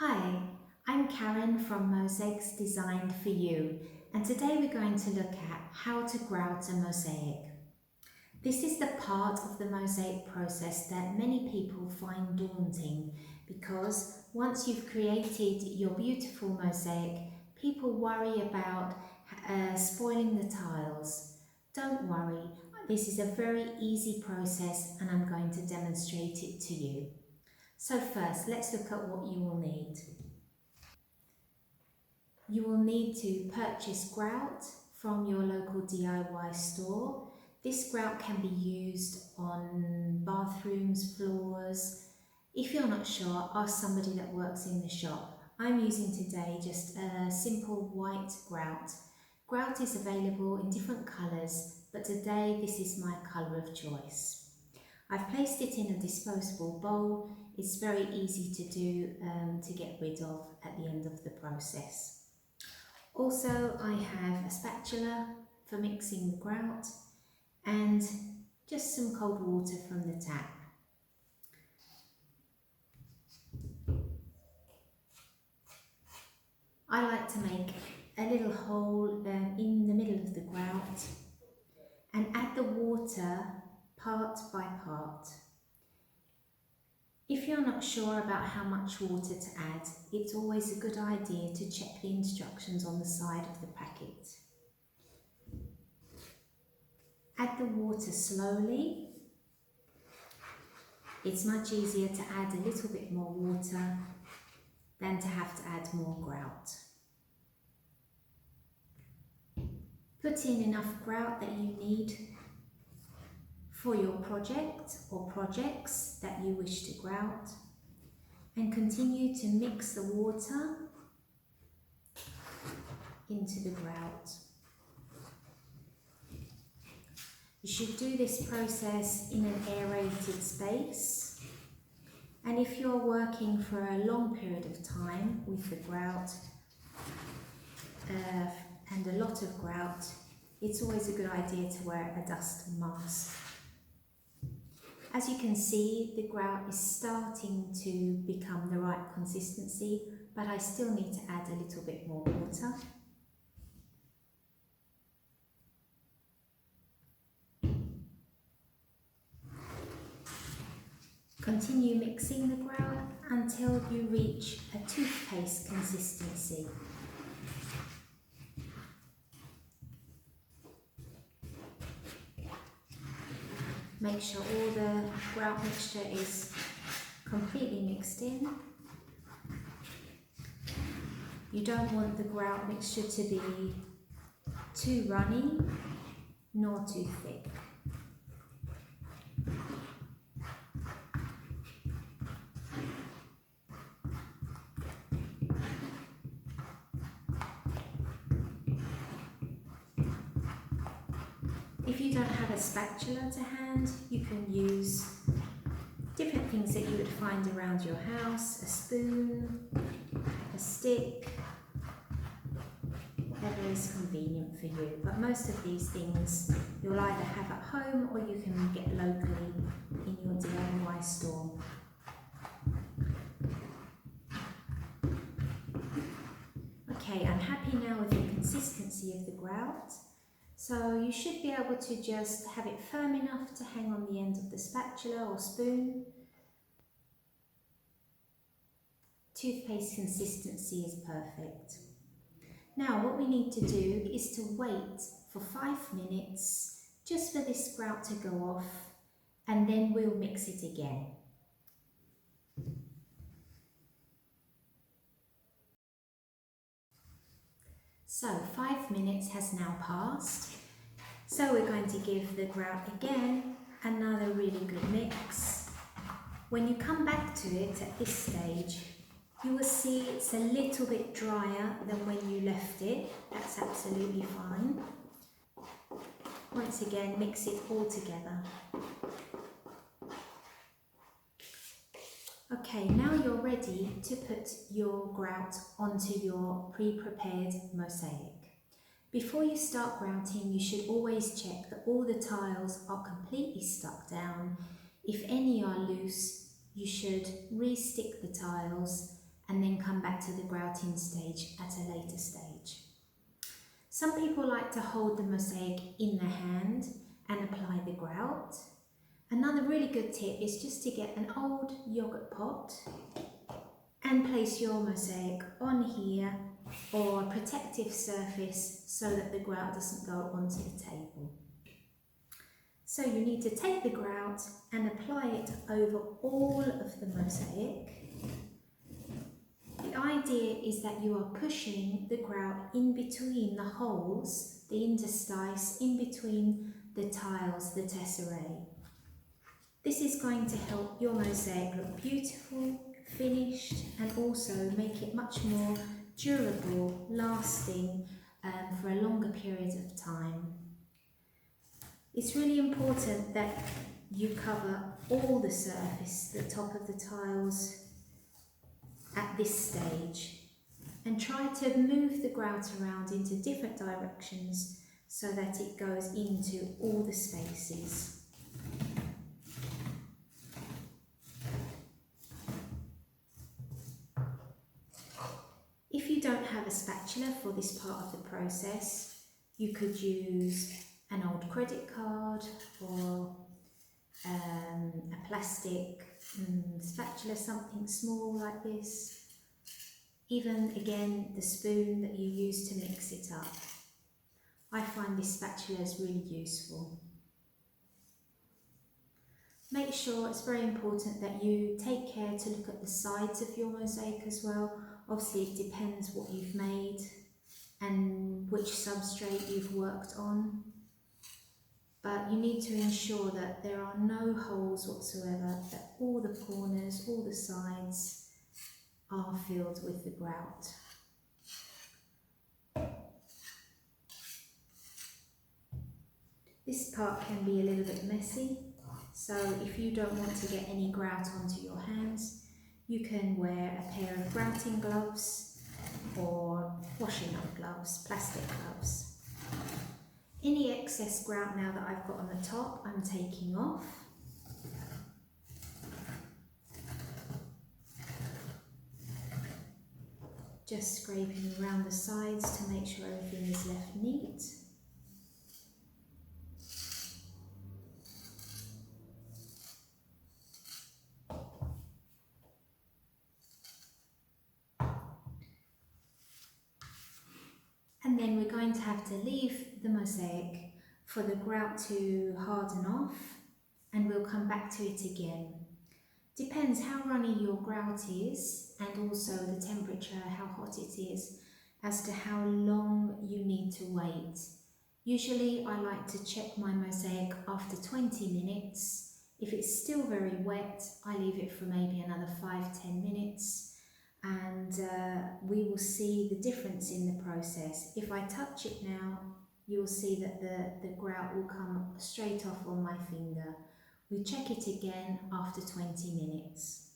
Hi, I'm Karen from Mosaics Designed for You, and today we're going to look at how to grout a mosaic. This is the part of the mosaic process that many people find daunting because once you've created your beautiful mosaic, people worry about spoiling the tiles. Don't worry, this is a very easy process and I'm going to demonstrate it to you. So first, let's look at what you will need. You will need to purchase grout from your local DIY store. This grout can be used on bathrooms, floors. If you're not sure, ask somebody that works in the shop. I'm using today just a simple white grout. Grout is available in different colours, but today this is my colour of choice. I've placed it in a disposable bowl. It's very easy to do to get rid of at the end of the process. Also, I have a spatula for mixing the grout and just some cold water from the tap. I like to make a little hole in the middle of the grout and add the water part by part. If you're not sure about how much water to add, it's always a good idea to check the instructions on the side of the packet. Add the water slowly. It's much easier to add a little bit more water than to have to add more grout. Put in enough grout that you need for your project or projects that you wish to grout, and continue to mix the water into the grout. You should do this process in an aerated space, and if you're working for a long period of time with the grout and a lot of grout, it's always a good idea to wear a dust mask. As you can see, the grout is starting to become the right consistency, but I still need to add a little bit more water. Continue mixing the grout until you reach a toothpaste consistency. Make sure all the grout mixture is completely mixed in. You don't want the grout mixture to be too runny nor too thick. If you don't have a spatula to hand, you can use different things that you would find around your house, a spoon, a stick, whatever is convenient for you. But most of these things you'll either have at home or you can get locally in your DIY store. Okay, I'm happy now with the consistency of the grout. So you should be able to just have it firm enough to hang on the end of the spatula or spoon. Toothpaste consistency is perfect. Now what we need to do is to wait for 5 minutes just for this grout to go off, and then we'll mix it again. So 5 minutes has now passed. So we're going to give the grout again another really good mix. When you come back to it at this stage, you will see it's a little bit drier than when you left it. That's absolutely fine. Once again, mix it all together. Okay, now you're ready to put your grout onto your pre-prepared mosaic. Before you start grouting, you should always check that all the tiles are completely stuck down. If any are loose, you should re-stick the tiles and then come back to the grouting stage at a later stage. Some people like to hold the mosaic in their hand and apply the grout. Another really good tip is just to get an old yogurt pot and place your mosaic on here or a protective surface so that the grout doesn't go onto the table. So you need to take the grout and apply it over all of the mosaic. The idea is that you are pushing the grout in between the holes, the interstice in between the tiles, the tesserae. This is going to help your mosaic look beautiful, finished, and also make it much more durable, lasting for a longer period of time. It's really important that you cover all the surface, the top of the tiles at this stage, and try to move the grout around into different directions so that it goes into all the spaces. If you don't have a spatula for this part of the process, you could use an old credit card or a plastic spatula, something small like this. Even again, the spoon that you use to mix it up. I find this spatula is really useful. Make sure, it's very important that you take care to look at the sides of your mosaic as well. Obviously it depends what you've made and which substrate you've worked on. But you need to ensure that there are no holes whatsoever, that all the corners, all the sides are filled with the grout. This part can be a little bit messy, so if you don't want to get any grout onto your hands, you can wear a pair of grouting gloves or washing up gloves, plastic gloves. Any excess grout now that I've got on the top, I'm taking off. Just scraping around the sides to make sure everything is left neat. And then we're going to have to leave the mosaic for the grout to harden off, and we'll come back to it again. Depends how runny your grout is and also the temperature, how hot it is, as to how long you need to wait. Usually I like to check my mosaic after 20 minutes. If it's still very wet, I leave it for maybe another 5-10 minutes. And we will see the difference in the process. If I touch it now, you'll see that the grout will come straight off on my finger. We check it again after 20 minutes.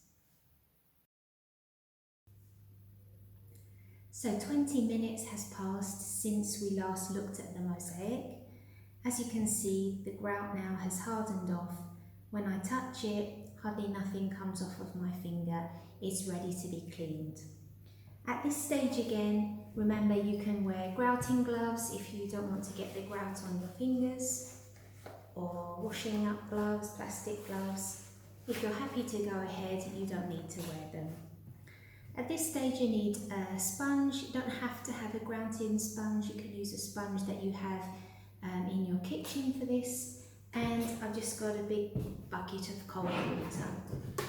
So 20 minutes has passed since we last looked at the mosaic. As you can see, the grout now has hardened off. When I touch it, hardly nothing comes off of my finger. It's ready to be cleaned. At this stage again, remember you can wear grouting gloves if you don't want to get the grout on your fingers, or washing up gloves, plastic gloves. If you're happy to go ahead, you don't need to wear them. At this stage you need a sponge. You don't have to have a grouting sponge, you can use a sponge that you have in your kitchen for this. And I've just got a big bucket of cold water.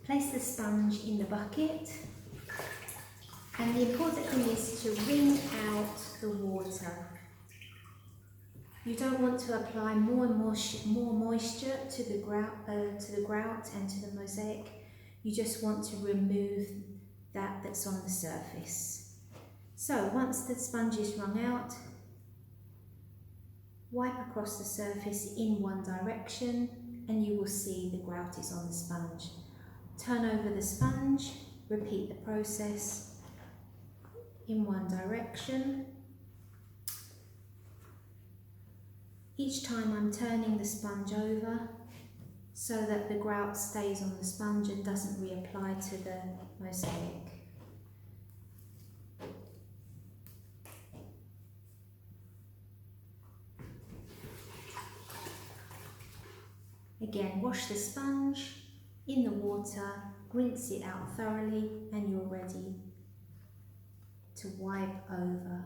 Place the sponge in the bucket, and the important thing is to wring out the water. You don't want to apply more and more moisture to the grout and to the mosaic. You just want to remove that's on the surface. So once the sponge is wrung out, wipe across the surface in one direction and you will see the grout is on the sponge. Turn over the sponge, repeat the process in one direction. Each time I'm turning the sponge over so that the grout stays on the sponge and doesn't reapply to the mosaic. Again, wash the sponge in the water, rinse it out thoroughly, and you're ready to wipe over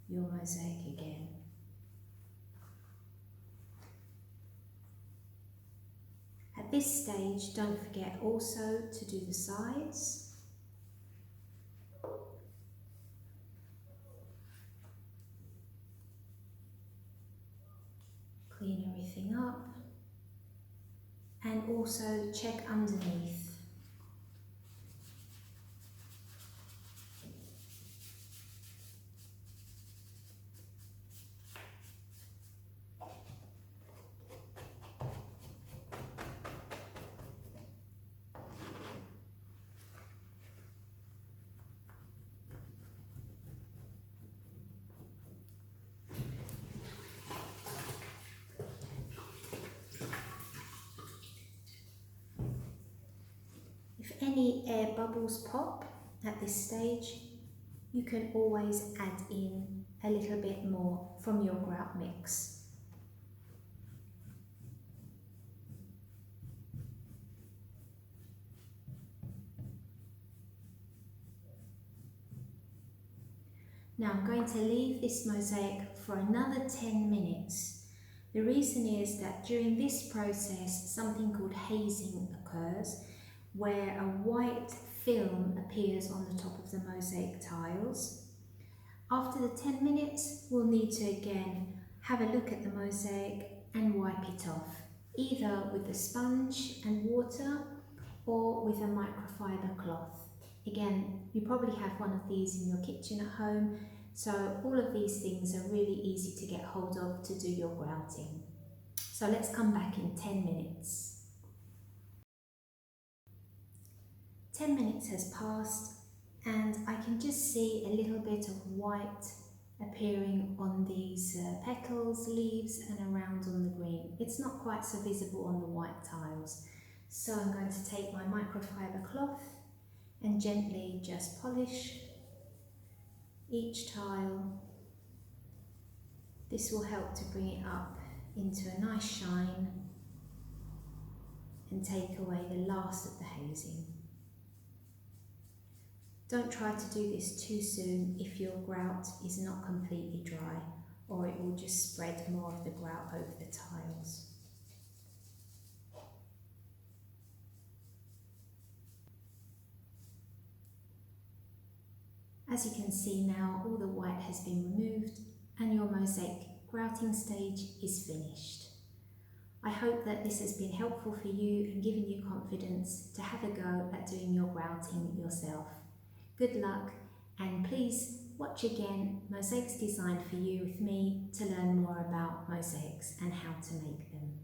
your mosaic again. At this stage, don't forget also to do the sides. Clean everything up. And also check underneath. If any air bubbles pop at this stage, you can always add in a little bit more from your grout mix. Now I'm going to leave this mosaic for another 10 minutes. The reason is that during this process, something called hazing occurs, where a white film appears on the top of the mosaic tiles. After the 10 minutes, we'll need to again have a look at the mosaic and wipe it off, either with a sponge and water or with a microfiber cloth. Again, you probably have one of these in your kitchen at home, so all of these things are really easy to get hold of to do your grouting. So let's come back in 10 minutes. 10 minutes has passed and I can just see a little bit of white appearing on these petals, leaves and around on the green. It's not quite so visible on the white tiles. So I'm going to take my microfiber cloth and gently just polish each tile. This will help to bring it up into a nice shine and take away the last of the hazing. Don't try to do this too soon if your grout is not completely dry, or it will just spread more of the grout over the tiles. As you can see now, all the white has been removed and your mosaic grouting stage is finished. I hope that this has been helpful for you and given you confidence to have a go at doing your grouting yourself. Good luck, and please watch again Mosaics Designed for You with me to learn more about mosaics and how to make them.